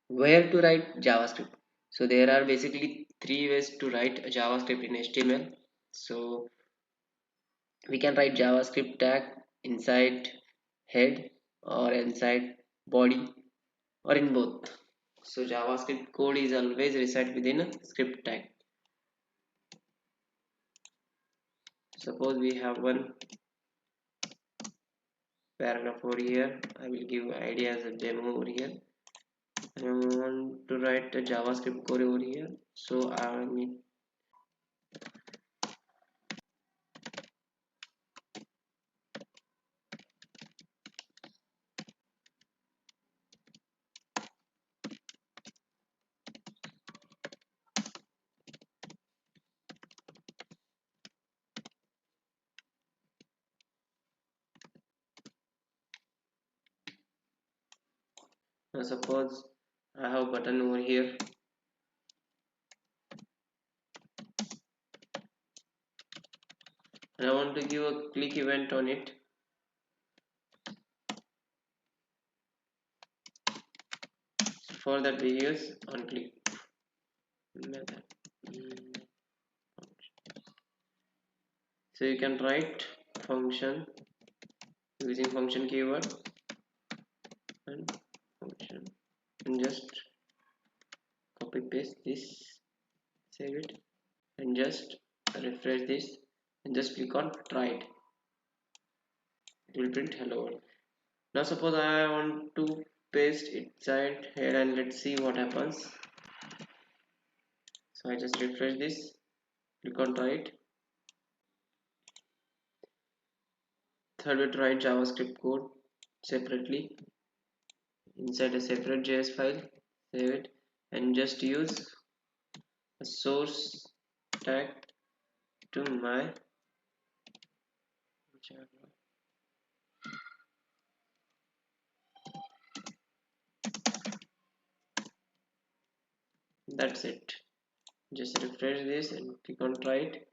Where to write JavaScript? So there are basically three ways to write a JavaScript in HTML. So we can write JavaScript tag inside head or inside body or in both. So JavaScript code is always reside within a script tag. Suppose we have one paragraph over here. I will give idea as a demo over here. I want to write a JavaScript code over here. So I need, suppose I have button over here and I want to give a click event on it. For that we use on click method. So you can write function using function keyword and function and just copy paste this, save it and just refresh this and just click on try it. It will print hello world. Now suppose I want to paste inside here and let's see what happens. So I just refresh this, click on try it. Third way to write JavaScript code separately inside a separate JS file, save it and just use a source tag to my Java. That's it. Just refresh this and click on try it.